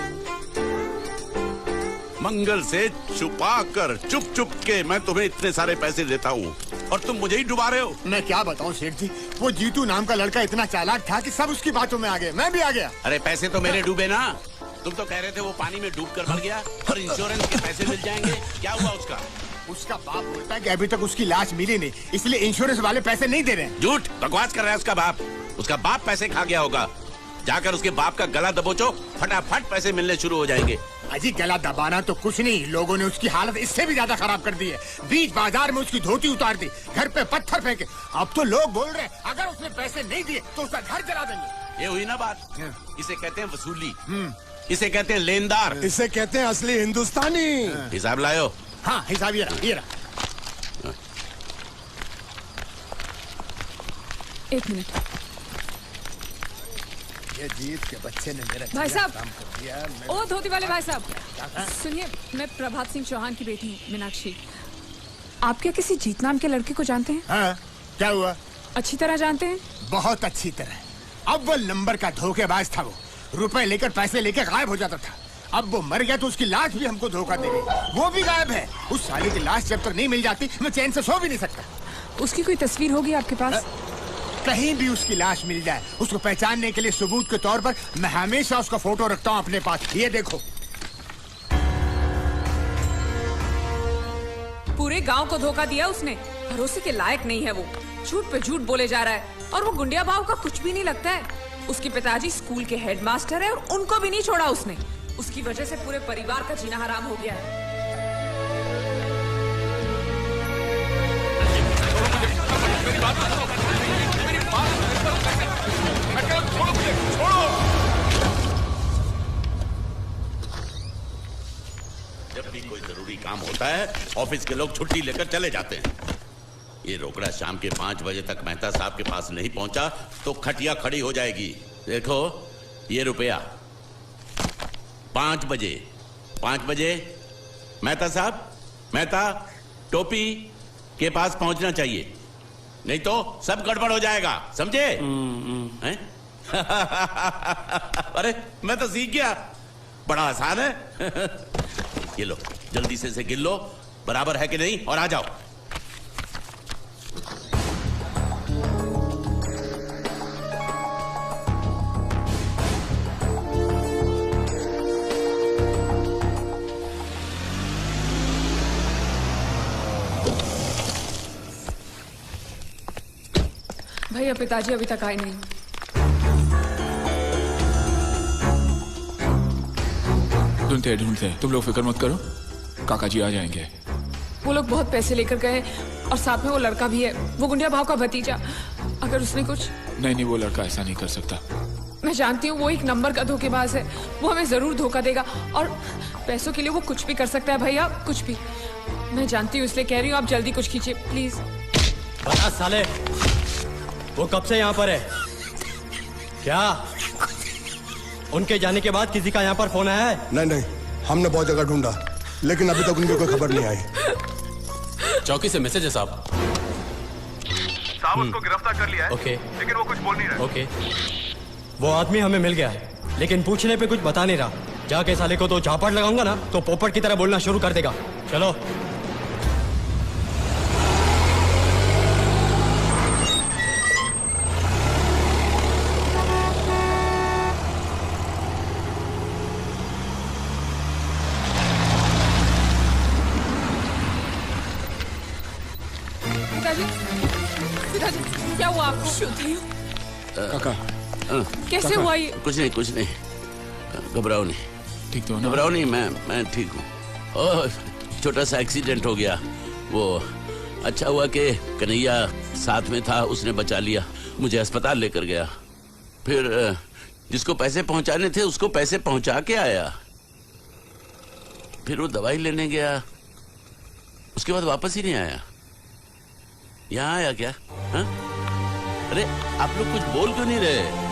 मंगल से छुपा कर चुप के मैं तुम्हें इतने सारे पैसे देता हूँ और तुम मुझे ही डुबा रहे हो। मैं क्या बताऊँ सेठ जी, वो जीतू नाम का लड़का इतना चालाक था कि सब उसकी बातों में आ गए, मैं भी आ गया। अरे पैसे तो मेरे डूबे ना, तुम तो कह रहे थे वो पानी में डूब कर मर गया और इंश्योरेंस के पैसे मिल जाएंगे। क्या हुआ उसका? उसका बाप बोलता है कि अभी तक उसकी लाश मिली नहीं, इसलिए इंश्योरेंस वाले पैसे नहीं दे रहे हैं। झूठ बकवास कर रहा है उसका बाप। उसका बाप पैसे खा गया होगा। जाकर उसके बाप का गला दबोचो, फटाफट पैसे मिलने शुरू हो जाएंगे। अजी गला दबाना तो कुछ नहीं, लोगों ने उसकी हालत इससे भी ज्यादा खराब कर दी है। बीच बाजार में उसकी धोती उतार दी, घर पे पत्थर फेंके। अब तो लोग बोल रहे हैं अगर उसने पैसे नहीं दिए तो उसका घर जला देंगे। ये हुई ना बात। इसे कहते हैं वसूली, इसे कहते हैं लेनदार, इसे कहते हैं असली हिंदुस्तानी। हिसाब लायो। हाँ हिसाब ये रहा। एक मिनट। ये जीत के बच्चे ने मेरा भाई साहब, काम कर दिया। ओ धोती वाले भाई साहब, सुनिए, मैं प्रभात सिंह चौहान की बेटी हूँ, मीनाक्षी। आप क्या किसी जीत नाम के लड़के को जानते हैं? हाँ, क्या हुआ? अच्छी तरह जानते हैं? बहुत अच्छी तरह। अव्वल नंबर का धोखेबाज था वो। रुपए लेकर पैसे लेकर गायब हो जाता था। अब वो मर गया तो उसकी लाश भी हमको धोखा दे गई। वो भी गायब है। उस साले की लाश जब तक नहीं मिल जाती मैं चैन से सो भी नहीं सकता। उसकी कोई तस्वीर होगी आपके पास? कहीं भी उसकी लाश मिल जाए, उसको पहचानने के लिए सबूत के तौर पर मैं हमेशा उसका फोटो रखता हूँ अपने पास। ये देखो। पूरे गांव को धोखा दिया उसने। भरोसे के लायक नहीं है वो। झूठ पे झूठ बोले जा रहा है और वो गुंडिया भाव का कुछ भी नहीं लगता है। उसके पिताजी स्कूल के हेडमास्टर है और उनको भी नहीं छोड़ा उसने। उसकी वजह से पूरे परिवार का जीना हराम हो गया है। जब भी कोई जरूरी काम होता है ऑफिस के लोग छुट्टी लेकर चले जाते हैं। ये रोकड़ा शाम के 5 बजे तक मेहता साहब के पास नहीं पहुंचा तो खटिया खड़ी हो जाएगी। देखो ये रुपया 5 बजे मेहता साहब, मेहता टोपी के पास पहुंचना चाहिए, नहीं तो सब गड़बड़ हो जाएगा, समझे? हैं? अरे मैं तो सीख गया, बड़ा आसान है। ये लो, जल्दी से इसे गिन लो, बराबर है कि नहीं, और आ जाओ। भैया पिताजी अभी तक आए नहीं। ढूंढते तुम लोग फिक्र मत करो, काका जी आ जाएंगे। वो लोग बहुत पैसे लेकर गए और साथ में वो लड़का भी है, वो गुंडिया भाव का भतीजा। अगर उसने कुछ... नहीं, वो लड़का ऐसा नहीं कर सकता। मैं जानती हूँ वो एक नंबर का धोखेबाज है। वो हमें जरूर धोखा देगा और पैसों के लिए वो कुछ भी कर सकता है भैया, कुछ भी। मैं जानती हूँ इसलिए कह रही हूँ, आप जल्दी कुछ कीजिए प्लीज। बता साले, वो कब से यहाँ पर है? क्या उनके जाने के बाद किसी का यहाँ पर फोन आया है? नहीं, हमने बहुत जगह ढूंढा लेकिन अभी तक उनकी कोई खबर नहीं आई। चौकी से मैसेज है साहब। साहब उसको गिरफ्तार कर लिया है। ओके। लेकिन वो कुछ बोल नहीं रहा। ओके। वो आदमी हमें मिल गया है लेकिन पूछने पे कुछ बता नहीं रहा। जाके साले को तो झापड़ लगाऊंगा ना तो पोपट की तरह बोलना शुरू कर देगा। चलो। पिताजी, क्या हुआ आपको? काका कैसे हुआ ये? कुछ नहीं, घबराओ नहीं। ठीक तो ना? घबराओ नहीं, मैं ठीक हूँ। छोटा सा एक्सीडेंट हो गया। वो अच्छा हुआ कि कन्हैया साथ में था, उसने बचा लिया, मुझे अस्पताल लेकर गया। फिर जिसको पैसे पहुंचाने थे उसको पैसे पहुंचा के आया। फिर वो दवाई लेने गया, उसके बाद वापस ही नहीं आया। यहाँ आया क्या? हा? अरे आप लोग कुछ बोल क्यों नहीं रहे?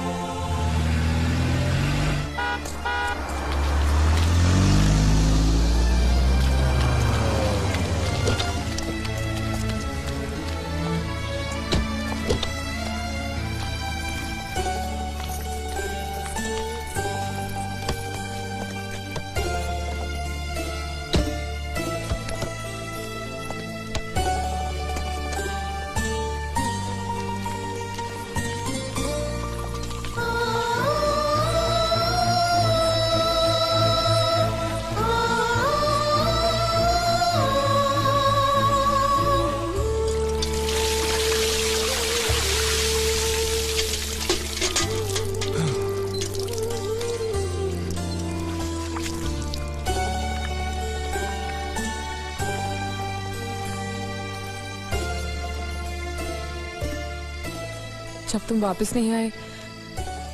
जब तुम वापस नहीं आए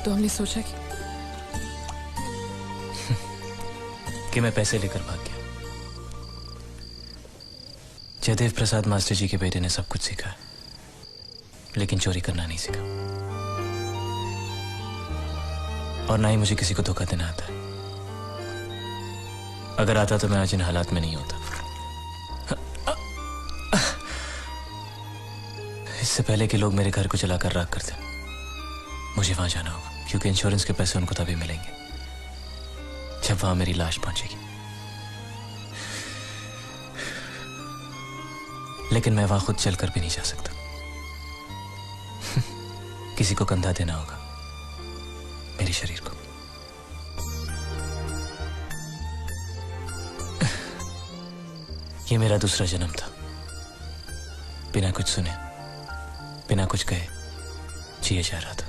तो हमने सोचा कि मैं पैसे लेकर भाग गया। जयदेव प्रसाद मास्टर जी के बेटे ने सब कुछ सीखा, लेकिन चोरी करना नहीं सीखा, और ना ही मुझे किसी को धोखा देना आता है। अगर आता तो मैं आज इन हालात में नहीं होता। इससे पहले कि लोग मेरे घर को जलाकर राख कर दें, मुझे वहां जाना होगा, क्योंकि इंश्योरेंस के पैसे उनको तभी मिलेंगे जब वहां मेरी लाश पहुंचेगी। लेकिन मैं वहां खुद चलकर भी नहीं जा सकता। किसी को कंधा देना होगा, मेरे शरीर को। ये मेरा दूसरा जन्म था। बिना कुछ सुने, बिना कुछ कहे जिए जा रहा था।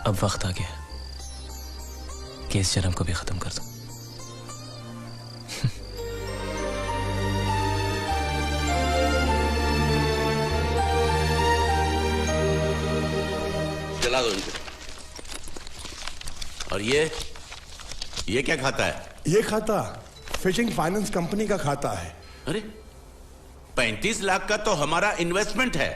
अब वक्त आ गया कि इस जन्म को भी खत्म कर दूं। जला दो इनको। और ये क्या खाता है? ये खाता फिशिंग फाइनेंस कंपनी का खाता है। अरे 35 लाख का तो हमारा इन्वेस्टमेंट है,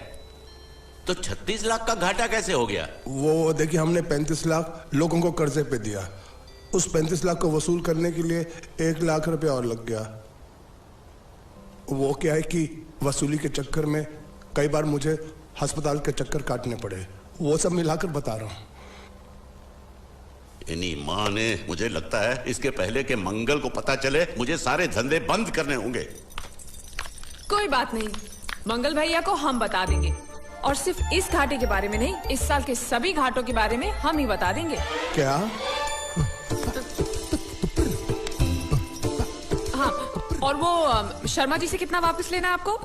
तो 36 लाख का घाटा कैसे हो गया? वो देखिए, हमने 35 लाख लोगों को कर्जे पे दिया। उस 35 लाख को वसूल करने के लिए 1 लाख रुपया और लग गया। वो क्या है कि वसूली के चक्कर में कई बार मुझे अस्पताल के चक्कर काटने पड़े। वो सब मिलाकर बता रहा हूं। इन्हीं माँ ने, मुझे लगता है इसके पहले के मंगल को पता चले मुझे सारे धंधे बंद करने होंगे। कोई बात नहीं, मंगल भैया को हम बता देंगे, और सिर्फ इस घाटे के बारे में नहीं, इस साल के सभी घाटों के बारे में हम ही बता देंगे। क्या? हाँ, और वो शर्मा जी से कितना वापस लेना है आपको?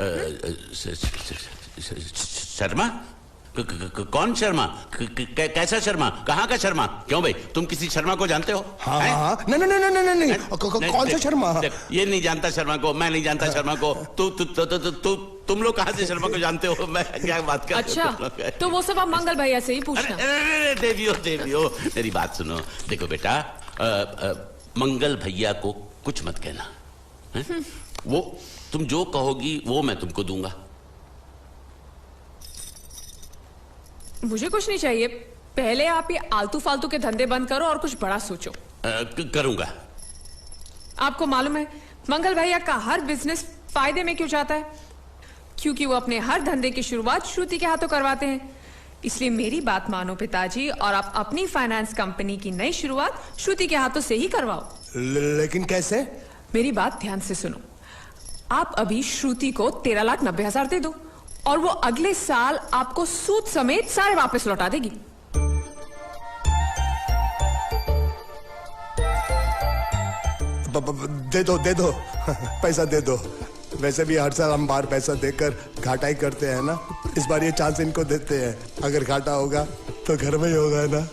शर्मा? कौन शर्मा? कैसा शर्मा? कहाँ का शर्मा? क्यों भाई, तुम किसी शर्मा को जानते हो? हाँ हाँ, नहीं, कौन सा शर्मा? ये नहीं जानता शर्मा को, मैं नहीं जानता शर्मा को। तुम लोग कहाँ से शर्मा को जानते हो? मैं क्या बात कर? अच्छा, तो वो सब आप मंगल भैया से ही पूछना। देवियो, मेरी बात सुनो। देखो बेटा, मंगल भैया को कुछ मत कहना। वो तुम जो कहोगी वो मैं तुमको दूंगा। मुझे कुछ नहीं चाहिए, पहले आप ये आलतू फालतू के धंधे बंद करो और कुछ बड़ा सोचो। करूंगा। आपको मालूम है मंगल भैया का हर बिजनेस फायदे में क्यों जाता है? क्योंकि वो अपने हर धंधे की शुरुआत श्रुति के हाथों करवाते हैं। इसलिए मेरी बात मानो पिताजी, और आप अपनी फाइनेंस कंपनी की नई शुरुआत श्रुति के हाथों से ही करवाओ। लेकिन कैसे? मेरी बात ध्यान से सुनो। आप अभी श्रुति को 13,90,000 दे दो, और वो अगले साल आपको सूद समेत सारे वापस लौटा देगी। दे दो पैसा दे दो। वैसे भी हर साल हम बाहर पैसा देकर घाटा ही करते हैं ना। इस बार ये चांस इनको देते हैं, अगर घाटा होगा तो घर में ही होगा ना।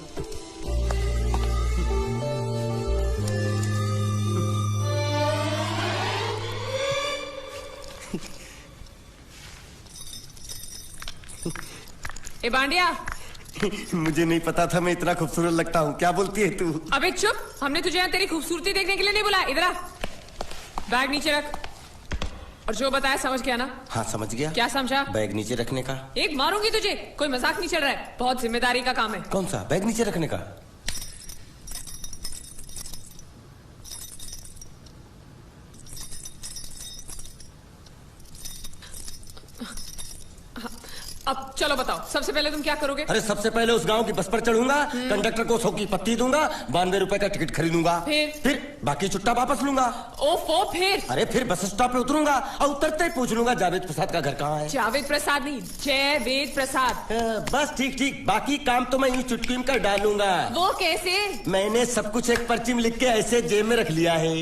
ए बांडिया, मुझे नहीं पता था मैं इतना खूबसूरत लगता हूँ। क्या बोलती है तू? अबे चुप, हमने तुझे यहाँ तेरी खूबसूरती देखने के लिए नहीं बुलाया। इधर आ, बैग नीचे रख, और जो बताया समझ गया ना? हाँ समझ गया। क्या समझा? बैग नीचे रखने का। एक मारूंगी तुझे, कोई मजाक नहीं चल रहा है, बहुत जिम्मेदारी का काम है। कौन सा? बैग नीचे रखने का। अब चलो बताओ, सबसे पहले तुम क्या करोगे? अरे सबसे पहले उस गांव की बस पर चढ़ूंगा, कंडक्टर को 100 की पत्ती दूंगा, 92 रुपए का टिकट खरीदूंगा, फिर बाकी छुट्टा वापस लूंगा। ओफो, फिर? अरे फिर बस स्टॉप पे उतरूंगा और उतरते ही पूछ लूंगा जावेद प्रसाद का घर कहाँ है। जावेद प्रसाद नहीं, जयवेद प्रसाद। बस ठीक, बाकी काम तो मैं यूं चुटकी में कर डालूंगा। वो कैसे? मैंने सब कुछ एक पर्ची में लिख के ऐसे जेब में रख लिया है।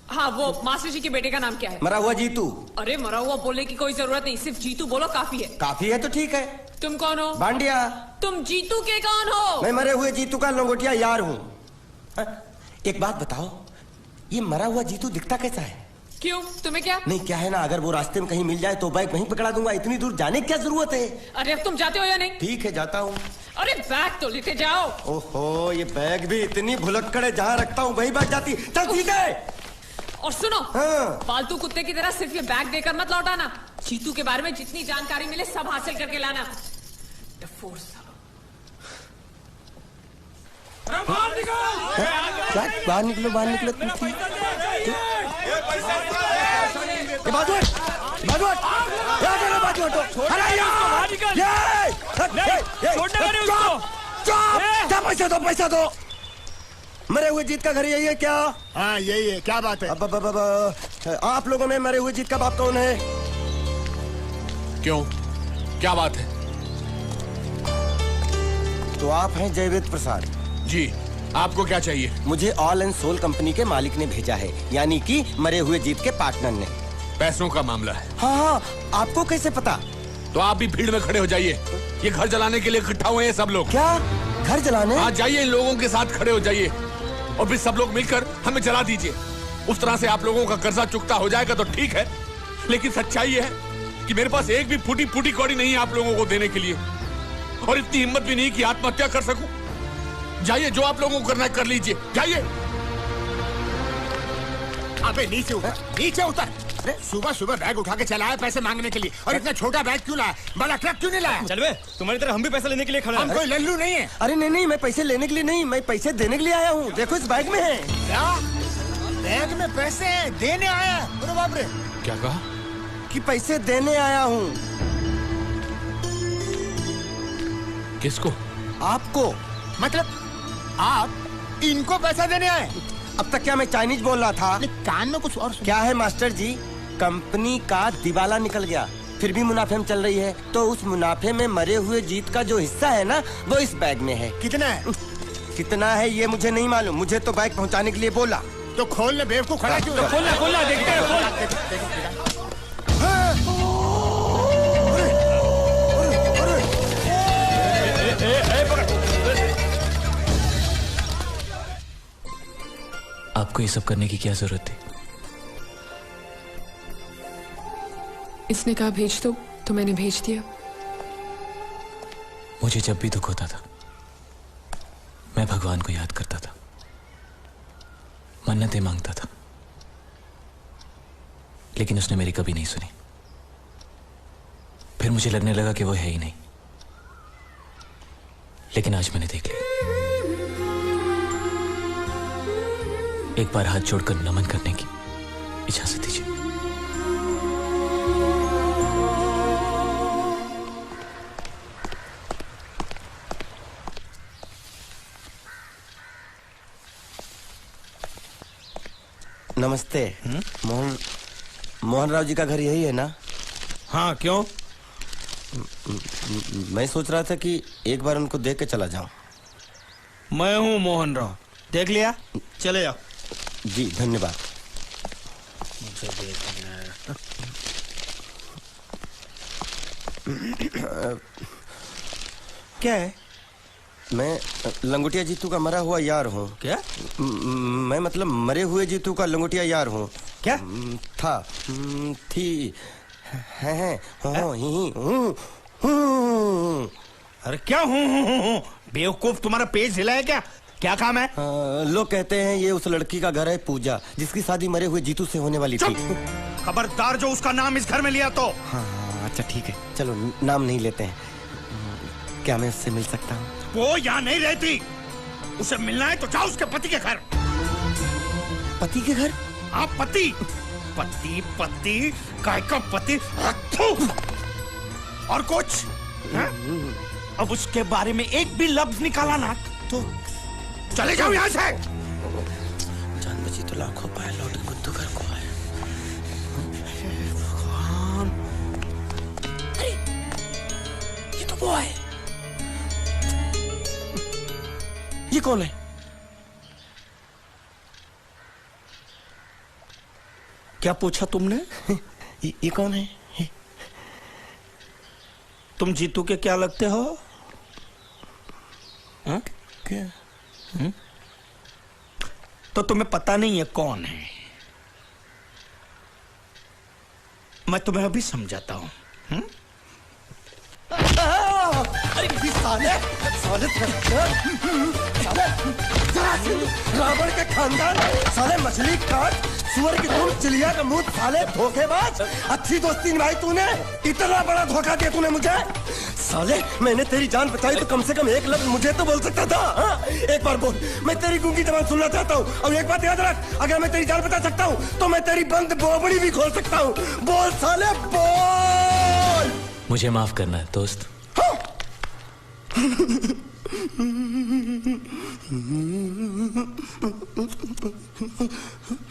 हाँ, वो मास्टर जी के बेटे का नाम क्या है? मरा हुआ जीतू। अरे मरा हुआ बोलने की कोई जरूरत नहीं, सिर्फ जीतू बोलो काफी है। काफी है तो ठीक है। तुम कौन हो? बांडिया। तुम जीतू के कौन हो? मैं मरे हुए जीतू का लंगोटिया यार हूँ। एक बात बताओ, ये मरा हुआ जीतू दिखता कैसा है? क्यों, तुम्हें क्या? नहीं क्या है ना, अगर वो रास्ते में कहीं मिल जाए तो बैग वहीं पकड़ा दूंगा। इतनी दूर जाने की क्या जरूरत है? अरे अब तुम जाते हो या नहीं? ठीक है जाता हूँ। अरे बैग तो लेते जाओ। ओहो, ये बैग भी इतनी भुलक्कड़ है, जहाँ रखता हूँ वही बैग जाती। चल ठीक है। और सुनो, हाँ। फालतू कुत्ते की तरह सिर्फ ये बैग देकर मत लौटाना। जीतू के बारे में जितनी जानकारी मिले सब हासिल करके लाना। बाहर निकलो, बाहर निकलो। पैसा दो। मरे हुए जीत का घर यही है क्या? हाँ यही है। क्या बात है? आप लोगों में मरे हुए जीत का बाप कौन है? क्यों, क्या बात है? तो आप हैं जयवेद प्रसाद जी। आपको क्या चाहिए? मुझे ऑल एंड सोल कंपनी के मालिक ने भेजा है, यानी कि मरे हुए जीत के पार्टनर ने। पैसों का मामला है। हाँ, आपको कैसे पता? तो आप भी भीड़ में खड़े हो जाइए। ये घर जलाने के लिए इकट्ठा हुए हैं सब लोग। क्या घर जलाने? हाँ जाइए, इन लोगों के साथ खड़े हो जाइए और फिर सब लोग मिलकर हमें जला दीजिए। उस तरह से आप लोगों का कर्जा चुकता हो जाएगा तो ठीक है, लेकिन सच्चाई है कि मेरे पास एक भी फूटी फूटी कौड़ी नहीं है आप लोगों को देने के लिए, और इतनी हिम्मत भी नहीं कि आत्महत्या कर सकूं। जाइए, जो आप लोगों को करना है कर लीजिए, जाइए। अबे नीचे उतर, नीचे उतर। सुबह सुबह बैग उठा के चला है पैसे मांगने के लिए, और इतना छोटा बैग क्यों लाया? बड़ा ट्रक क्यों नहीं लाया? चल बे, तुम्हारी तरह हम भी पैसे लेने के लिए खड़े हैं। हम कोई लल्लू नहीं है। अरे नहीं, मैं पैसे लेने के लिए नहीं, मैं पैसे देने के लिए आया हूँ। देखो इस बैग में है। क्या बैग में पैसे हैं? देने आया? अरे बाप रे। क्या कहा? कि पैसे देने आया हूँ। किसको? आपको। मतलब आप इनको पैसा देने आए? अब तक क्या मैं चाइनीज बोल रहा था? कान में कुछ और क्या है मास्टर जी, कंपनी का दिवाला निकल गया, फिर भी मुनाफे में चल रही है, तो उस मुनाफे में मरे हुए जीत का जो हिस्सा है ना, वो इस बैग में है। कितना है? कितना है ये मुझे नहीं मालूम, मुझे तो बैग पहुंचाने के लिए बोला। तो खोल ले, बेवकूफ खड़ा क्यों? तो खोलना देखते हैं। आपको ये सब करने की क्या जरूरत थी? इसने कहा भेज दो तो मैंने भेज दिया। मुझे जब भी दुख होता था मैं भगवान को याद करता था, मन्नतें मांगता था, लेकिन उसने मेरी कभी नहीं सुनी। फिर मुझे लगने लगा कि वो है ही नहीं, लेकिन आज मैंने देख लिया। एक बार हाथ जोड़कर नमन करने की इजाजत दीजिए। नमस्ते। मोहन राव जी का घर यही है ना? हाँ क्यों? मैं सोच रहा था कि एक बार उनको देख के चला जाऊं। मैं हूँ मोहन राव, देख लिया? चले जाओ। जी धन्यवाद। मुझे देखना है। क्या है? मैं लंगोटिया जीतू का मरा हुआ यार हूँ। क्या? मैं मतलब मरे हुए जीतू का लंगोटिया यार हूँ। क्या? था, थी, है, अरे क्या हूँ? बेवकूफ, तुम्हारा पेज हिला है क्या? क्या काम है? लोग कहते हैं ये उस लड़की का घर है पूजा, जिसकी शादी मरे हुए जीतू से होने वाली थी। खबरदार जो उसका नाम इस घर में लिया तो। हाँ अच्छा ठीक है, चलो नाम नहीं लेते हैं। क्या मैं उससे मिल सकता हूँ? वो यहाँ नहीं रहती, उसे मिलना है तो जाओ उसके पति के घर। पति के घर? हाँ पति, पति पति काय का पति। और कुछ है? अब उसके बारे में एक भी लफ्ज निकाला ना तो चले जाओ यहाँ से। जान बची तो लाखों पाए, लौट बुद्धू घर को आए। भगवान, अरे ये तो वो है। ये कौन है? क्या पूछा तुमने? ये कौन है? तुम जीतू के क्या लगते हो? क्या? तो तुम्हें पता नहीं है कौन है। मैं तुम्हें अभी समझाता हूं। अरे साले साले रावण के खानदान, साले मछली काट, सुअर की धूम, चिड़िया का मुंह, साले धोखेबाज। अच्छी दोस्ती निभाई तूने, इतना बड़ा धोखा दिया तूने मुझे। साले मैंने तेरी जान बचाई तो कम से कम एक लफ्ज मुझे तो बोल सकता था। हाँ? एक बार बोल, मैं तेरी गूंगी जबान सुनना चाहता हूँ। और एक बात याद रख, अगर मैं तेरी जान बचा सकता हूँ तो मैं तेरी बंद बोबड़ी भी खोल सकता हूँ। बोल साले बोल। मुझे माफ करना है दोस्त।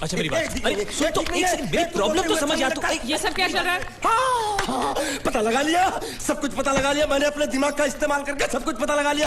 अच्छा मेरी बात, अरे सुन तो एक सेकंड, मेरी प्रॉब्लम तो समझ आ तू। ये सब क्या चल रहा है? हाँ, पता लगा लिया, सब कुछ पता लगा लिया मैंने, अपने दिमाग का इस्तेमाल करके सब कुछ पता लगा लिया।